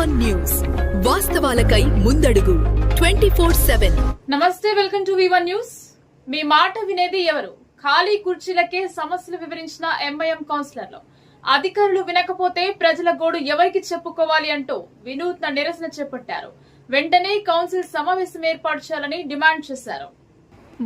V1 news వాస్తవాలకై ముందడుగు 24/7. నమస్తే, welcome to V1 news. మీ మాట వినేది ఎవరు? ఖాళీ కుర్చీలకే సమస్యలు వివరించిన ఎంఐఎం కౌన్సిలర్లు. అధికారులు వినకపోతే ప్రజల గోడు ఎవరికి చెప్పుకోవాలి అంటూ వినూత్న నిరసన చేపట్టారు. వెంటనే కౌన్సిల్ సమావేశం ఏర్పాటు చేయాలని డిమాండ్ చేశారు.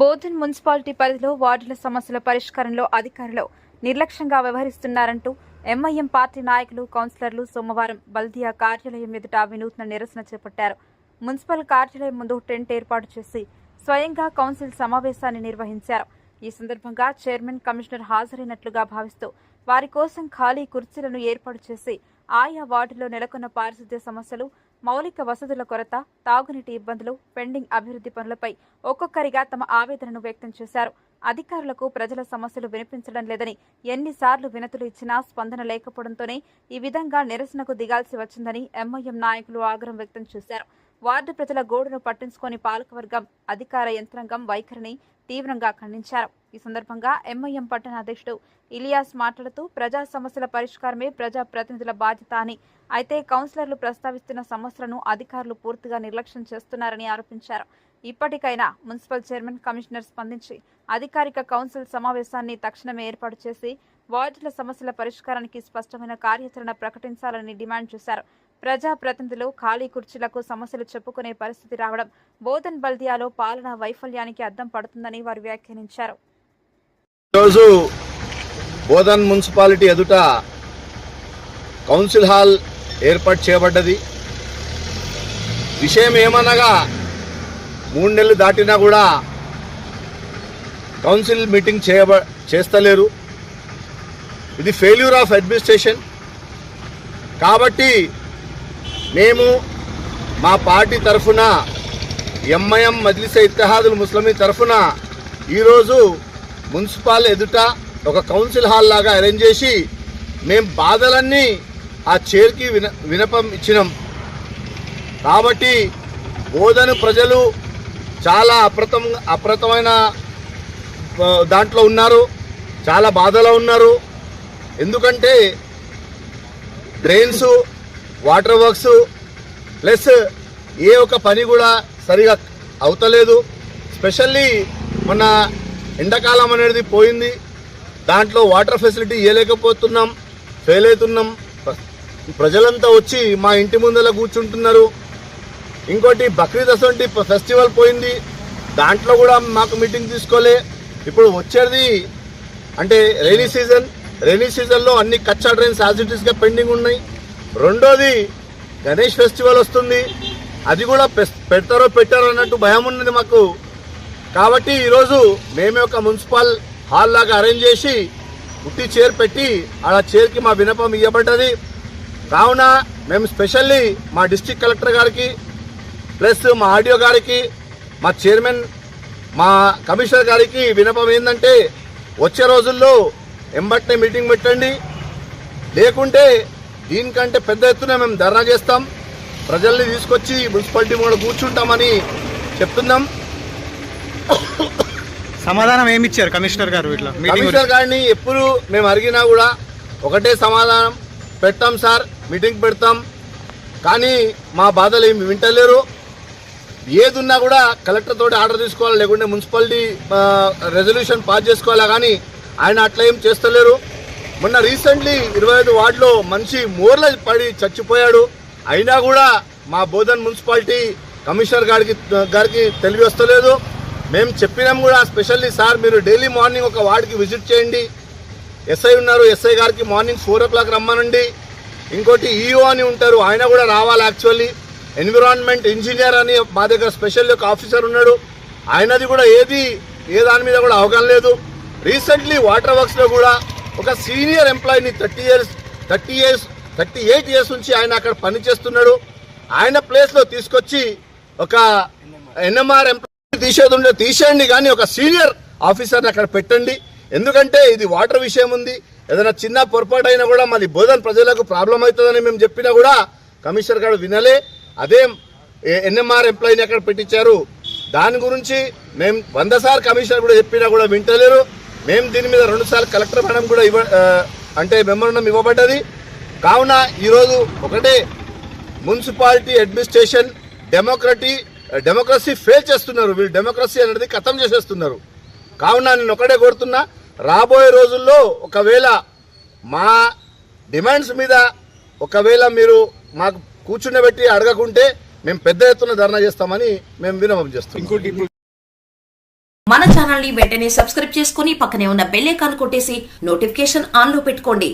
బోధన్ మున్సిపాలిటీ పరిధిలో వార్డుల సమస్యల పరిష్కారంలో అధికారులు నిర్లక్ష్యంగా వ్యవహరిస్తున్నారంటూ ఎంఐఎం పార్టీ నాయకులు, కౌన్సిలర్లు సోమవారం బల్దియా కార్యాలయం ఎదుట వినూత్న నిరసన చేపట్టారు. మున్సిపల్ కార్యాలయం ముందు టెంట్ ఏర్పాటు చేసి స్వయంగా కౌన్సిల్ సమావేశాన్ని నిర్వహించారు. ఈ సందర్భంగా చైర్మన్, కమిషనర్ హాజరైనట్లుగా భావిస్తూ వారి కోసం ఖాళీ కుర్చీలను ఏర్పాటు చేసి ఆయా వార్డులో నెలకొన్న పారిశుద్ధ్య సమస్యలు, మౌలిక వసతుల కొరత, తాగునీటి ఇబ్బందులు, పెండింగ్ అభివృద్ధి పనులపై ఒక్కొక్కరిగా తమ ఆవేదనను వ్యక్తం చేశారు. అధికారులకు ప్రజల సమస్యలు వినిపించడం లేదని, ఎన్నిసార్లు వినతులు ఇచ్చినా స్పందన లేకపోవడంతోనే ఈ విధంగా నిరసనకు దిగాల్సి వచ్చిందని ఎంఐఎం నాయకులు ఆగ్రహం వ్యక్తం చేశారు. వార్డు ప్రజల గోడును పట్టించుకొని పాలకవర్గం, అధికార యంత్రాంగం వైఖరిని తీవ్రంగా ఖండించారు. ఈ సందర్భంగా ఎంఐఎం పట్టణ అధ్యక్షుడు ఇలియాస్ మాట్లాడుతూ ప్రజా సమస్యల పరిష్కారమే ప్రజా ప్రతినిధుల బాధ్యత అని, అయితే కౌన్సిలర్లు ప్రస్తావిస్తున్న సమస్యలను అధికారులు పూర్తిగా నిర్లక్ష్యం చేస్తున్నారని ఆరోపించారు. ఇప్పటికైనా మున్సిపల్ చైర్మన్, కమిషనర్ స్పందించి అధికారిక కౌన్సిల్ సమావేశాన్ని తక్షణమే ఏర్పాటు చేసి వార్డుల సమస్యల పరిష్కారానికి స్పష్టమైన కార్యాచరణ ప్రకటించాలని డిమాండ్ చేశారు. ప్రజా ప్రతినిధులు ఖాళీ కుర్చీలకు సమస్యలు చెప్పుకునే పరిస్థితి రావడం బోధన్ బల్దియాలో పాలనా వైఫల్యానికి అద్దం పడుతుందని వారు వ్యాఖ్యానించారు. ఈరోజు బోధన్ మున్సిపాలిటీ ఎదుట కౌన్సిల్ హాల్ ఏర్పాటు చేయబడ్డది. విషయం ఏమనగా 3 నెలలు దాటినా కూడా కౌన్సిల్ మీటింగ్ చేస్తలేరు. ఇది ఫెయిల్యూర్ ఆఫ్ అడ్మినిస్ట్రేషన్. కాబట్టి మేము మా పార్టీ తరఫున, ఎంఐఎం మజ్లిస్ ఇత్తెహాదుల్ ముస్లిమీ తరఫున ఈరోజు మున్సిపల్ ఎదుట ఒక కౌన్సిల్ హాల్ లాగా అరేంజ్ చేసి మేము బాధలన్నీ ఆ చైర్కి వినపం ఇచ్చినాం. కాబట్టి బోధన ప్రజలు చాలా అప్రతమైన దాంట్లో ఉన్నారు, చాలా బాధలో ఉన్నారు. ఎందుకంటే డ్రైన్స్, వాటర్ వర్క్స్ ప్లస్ ఏ ఒక్క పని కూడా సరిగా అవుతలేదు. స్పెషల్లీ మొన్న ఎండాకాలం అనేది పోయింది, దాంట్లో వాటర్ ఫెసిలిటీ ఇవ్వలేకపోతున్నాం, ఫెయిల్ అవుతున్నాం. ప్రజలంతా వచ్చి మా ఇంటి ముందర కూర్చుంటున్నారు. ఇంకోటి బక్రీద్ అసంటి ఫెస్టివల్ పోయింది, దాంట్లో కూడా మాకు మీటింగ్ తీసుకోలే. ఇప్పుడు వచ్చేది అంటే రైనీ సీజన్లో అన్ని కచ్చా డ్రైన్స్ యాజ్ ఇట్ ఈస్గా పెండింగ్ ఉన్నాయి. రెండోది గణేష్ ఫెస్టివల్ వస్తుంది, అది కూడా పెట్టారో అన్నట్టు భయం ఉన్నది మాకు. కాబట్టి ఈరోజు మేమే ఒక మున్సిపల్ హాల్ లాగా అరేంజ్ చేసి ఉట్టి చైర్ పెట్టి ఆ చైర్కి మా వినపం ఇవ్వబడ్డది. కావున మేము స్పెషల్లీ మా డిస్ట్రిక్ట్ కలెక్టర్ గారికి ప్లస్ మా ఆర్డీఓ గారికి, మా చైర్మన్, మా కమిషనర్ గారికి వినపం ఏంటంటే వచ్చే రోజుల్లో ఎంబట్నే మీటింగ్ పెట్టండి, లేకుంటే దీనికంటే పెద్ద ఎత్తున మేము ధర్నా చేస్తాం, ప్రజల్ని తీసుకొచ్చి మున్సిపాలిటీ కూడా కూర్చుంటామని చెప్తున్నాం. సమాధానం ఏమిచ్చారు కమిషనర్ గారు? ఇట్లా కమిషనర్ గారిని ఎప్పుడు మేము అడిగినా కూడా ఒకటే సమాధానం, పెడతాం సార్, మీటింగ్ పెడతాం, కానీ మా బాధలు ఏమి వింటలేరు. ఏదున్నా కూడా కలెక్టర్ తోటి ఆర్డర్ తీసుకోవాలి, లేకుంటే మున్సిపాలిటీ రెజల్యూషన్ పాస్ చేసుకోవాలా, కానీ ఆయన అట్లా ఏం చేస్తలేరు. మొన్న రీసెంట్లీ 25 వార్డులో మనిషి మోర్ల పడి చచ్చిపోయాడు. అయినా కూడా మా బోధన్ మున్సిపాలిటీ కమిషనర్ గారికి తెలివి వస్తలేదు. మేము చెప్పినాం కూడా స్పెషల్లీ, సార్ మీరు డైలీ మార్నింగ్ ఒక వార్డుకి విజిట్ చేయండి. ఎస్ఐ ఉన్నారు, ఎస్ఐ గారికి మార్నింగ్ 4 o'clock రమ్మనండి. ఇంకోటి ఈఓ అని ఉంటారు, ఆయన కూడా రావాలి. యాక్చువల్లీ ఎన్విరాన్మెంట్ ఇంజనీర్ అని మా దగ్గర స్పెషల్ ఒక ఆఫీసర్ ఉన్నాడు, ఆయనది కూడా ఏ దాని మీద కూడా అవగాహన లేదు. రీసెంట్లీ వాటర్ వర్క్స్లో కూడా ఒక సీనియర్ ఎంప్లాయీని 38 years నుంచి ఆయన అక్కడ పనిచేస్తున్నాడు. ఆయన ప్లేస్లో తీసుకొచ్చి ఒక ఎన్ఎంఆర్ ఎంప్లాయీ తీసేయండి, కానీ ఒక సీనియర్ ఆఫీసర్ని అక్కడ పెట్టండి. ఎందుకంటే ఇది వాటర్ విషయం ఉంది, ఏదైనా చిన్న పొరపాటు అయినా కూడా మాది బోధన్ ప్రజలకు ప్రాబ్లం అవుతుందని మేము చెప్పినా కూడా కమిషనర్ గారు వినలే. అదే ఎన్ఎంఆర్ ఎంప్లాయీని అక్కడ పెట్టించారు. దాని గురించి మేము 100 సార్లు కమిషనర్ కూడా చెప్పినా కూడా వింటలేరు. మేము దీని మీద 2 సార్లు కలెక్టర్ మేడం కూడా అంటే మెమోరాండం ఇవ్వబడ్డది. కావున ఈరోజు ఒకటే మున్సిపాలిటీ అడ్మినిస్ట్రేషన్ డెమోక్రసీ ఫెయిల్ చేస్తున్నారు. వీళ్ళు డెమోక్రసీ అనేది ఖతం చేసేస్తున్నారు. కావున నేను ఒకటే కోరుతున్నా, రాబోయే రోజుల్లో ఒకవేళ మా డిమాండ్స్ మీద ఒకవేళ మీరు మాకు కూర్చుండబెట్టి అడగకుంటే మేము పెద్ద ఎత్తున ధర్నా చేస్తామని మేము విన్నపం చేస్తాం. మన ఛానల్ ని వెంటనే సబ్స్క్రైబ్ చేసుకుని పక్కనే ఉన్న బెల్ ఐకాన్ కొట్టేసి నోటిఫికేషన్ ఆన్ లో పెట్టుకోండి.